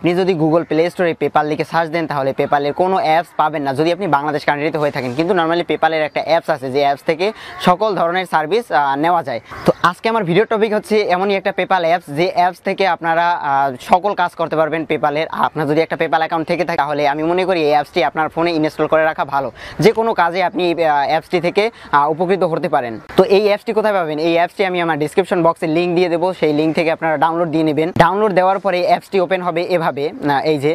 আপনি যদি Google play স্টোরে পেপাল লিখে সার্চ দেন তাহলে পেপালের কোনো অ্যাপস পাবেন না যদি আপনি বাংলাদেশ কান্ট্রিতে হয়ে থাকেন, কিন্তু নর্মালি পেপালের একটা অ্যাপস আছে যে অ্যাপস থেকে সকল ধরনের সার্ভিস নেওয়া যায়। তো আজকে আমার ভিডিও টপিক হচ্ছে এমনই একটা পেপাল অ্যাপস যে অ্যাপস থেকে আপনারা সকল কাজ করতে পারবেন পেপালের। আপনার যদি একটা পেপাল অ্যাকাউন্ট থেকে থাকে তাহলে আমি মনে করি এই অ্যাপসটি আপনার ফোনে ইনস্টল করে রাখা ভালো, যে কোনো কাজে আপনি অ্যাপসটি থেকে উপকৃত হতে পারেন। তো এই অ্যাপসটি কোথায় পাবেন? এই অ্যাপসটি আমি আমার ডিসক্রিপশন বক্সে লিঙ্ক দিয়ে দেবো, সেই লিঙ্ক থেকে আপনারা ডাউনলোড দিয়ে নেবেন। ডাউনলোড দেওয়ার পরে অ্যাপসটি ওপেন হবে এভাবে, এই যে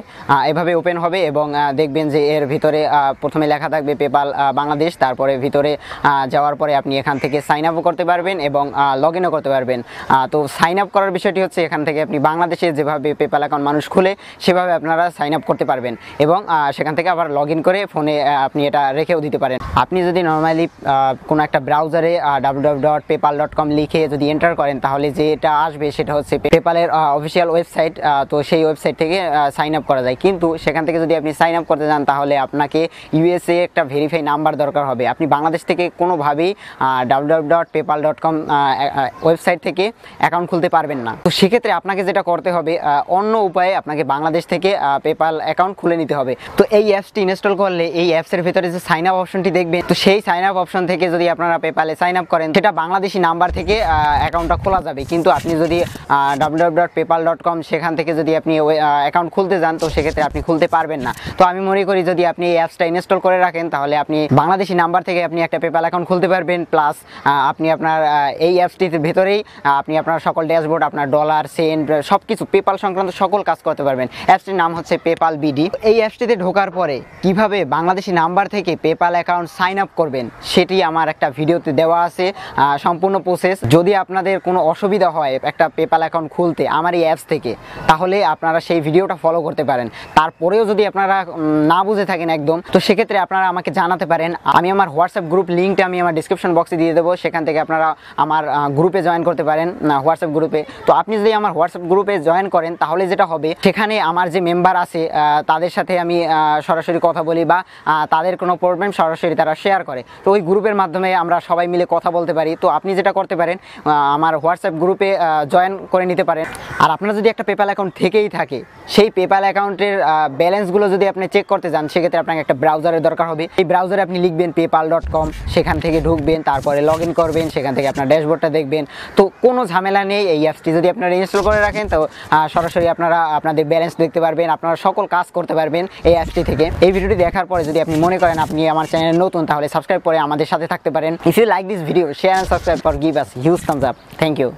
এভাবে ওপেন হবে এবং দেখবেন যে এর ভিতরে প্রথমে লেখা থাকবে পেপাল বাংলাদেশ, তারপরে ভিতরে যাওয়ার পরে আপনি এখান থেকে সাইন আপও করতে পারবেন এবং লগ ইনও করতে পারবেন। তো সাইন আপ করার বিষয়টি হচ্ছে এখান থেকে আপনি বাংলাদেশে যেভাবে পেপাল অ্যাকাউন্ট মানুষ খুলে সেভাবে আপনারা সাইন আপ করতে পারবেন এবং সেখান থেকে আবার লগ ইন করে ফোনে আপনি এটা রেখেও দিতে পারেন। আপনি যদি নর্মালি কোনো একটা ব্রাউজারে www.paypal.com লিখে যদি এন্টার করেন তাহলে যেটা আসবে সেটা হচ্ছে পেপালের অফিসিয়াল ওয়েবসাইট। তো সেই ওয়েবসাইট থেকে সাইন আপ করা যায়, কিন্তু সেখান থেকে যদি আপনি সাইন আপ করতে যান তাহলে আপনাকে ইউএসএ একটা ভেরিফাই নাম্বার দরকার হবে। আপনি বাংলাদেশ থেকে কোনোভাবেই www.paypal.com ওয়েবসাইট থেকে অ্যাকাউন্ট খুলতে পারবেন না। তো সেক্ষেত্রে আপনাকে যেটা করতে হবে অন্য উপায়ে আপনাকে বাংলাদেশ থেকে পেপাল অ্যাকাউন্ট খুলে নিতে হবে। তো এই অ্যাপসটি ইনস্টল করলে এই অ্যাপসের ভিতরে যে সাইন আপ অপশনটি দেখবেন, তো সেই সাইন আপ অপশন থেকে যদি আপনারা পেপালে সাইন আপ করেন সেটা বাংলাদেশি নাম্বার থেকে অ্যাকাউন্টটা খোলা যাবে। কিন্তু আপনি যদি www.paypal.com সেখান থেকে যদি আপনি অ্যাকাউন্ট খুলতে যান তো সেক্ষেত্রে আপনি খুলতে পারবেন না। তো আমি মনে করি যদি আপনি এই অ্যাপসটা ইনস্টল করে রাখেন তাহলে আপনি বাংলাদেশি নাম্বার থেকে আপনি একটা পেপাল অ্যাকাউন্ট খুলতে পারবেন, প্লাস আপনি আপনার এই অ্যাপসটির ভেতরেই আপনি আপনার সকল ড্যাশবোর্ড, আপনার ডলার, সেন্ট সব কিছু পেপাল সংক্রান্ত সকল কাজ করতে পারবেন। অ্যাপসটির নাম হচ্ছে পেপাল বিডি। এই অ্যাপসটিতে ঢোকার পরে কিভাবে বাংলাদেশি নাম্বার থেকে পেপাল অ্যাকাউন্ট সাইন আপ করবেন সেটি আমার একটা ভিডিওতে দেওয়া আছে, সম্পূর্ণ প্রসেস। যদি আপনাদের কোনো অসুবিধা হয় একটা পেপাল অ্যাকাউন্ট খুলতে আমার এই অ্যাপস থেকে, তাহলে আপনারা সেই ভিডিওটা ফলো করতে পারেন। তারপরেও যদি আপনারা না বুঝে থাকেন একদম, তো সেক্ষেত্রে আপনারা আমাকে জানাতে পারেন। আমি আমার হোয়াটসঅ্যাপ গ্রুপ লিঙ্কটা আমি আমার ডিসক্রিপশন বক্সে দিয়ে দেবো, সেখান থেকে আপনারা আমার গ্রুপে জয়েন করতে পারেন, হোয়াটসঅ্যাপ গ্রুপে। তো আপনি যদি আমার হোয়াটসঅ্যাপ গ্রুপে জয়েন করেন তাহলে যেটা হবে, সেখানে আমার যে মেম্বার আছে তাদের সাথে আমি সরাসরি কথা বলি বা তাদের কোনো প্রবলেম সরাসরি তারা শেয়ার করে। তো ওই গ্রুপের মাধ্যমে আমরা সবাই মিলে কথা বলতে পারি। তো আপনি যেটা করতে পারেন আমার হোয়াটসঅ্যাপ গ্রুপে জয়েন করে নিতে পারেন। আর আপনার যদি একটা পেপাল অ্যাকাউন্ট থেকেই থাকে, সেই পেপাল অ্যাকাউন্টের ব্যালেন্সগুলো যদি আপনি চেক করতে যান সেক্ষেত্রে আপনাকে একটা ব্রাউজারের দরকার হবে। এই ব্রাউজারে আপনি লিখবেন paypal.com, সেখান থেকে ঢুকবেন, তারপরে লগ ইন করবেন, সেখান থেকে আপনার ড্যাশবোর্ডটা দেখবেন। তো কোনো ঝামেলা নেই, এই অ্যাপসটি যদি আপনারা ইনস্টল করে রাখেন তো সরাসরি আপনারা আপনাদের ব্যালেন্স দেখতে পারবেন, আপনারা সকল কাজ করতে পারবেন এই অ্যাপসটি থেকে। এই ভিডিওটি দেখার পরে যদি আপনি মনে করেন আপনি আমার চ্যানেলে নতুন, তাহলে সাবস্ক্রাইব করে আমাদের সাথে থাকতে পারেন। If you like this video, share and subscribe for give us huge thumbs up. Thank you.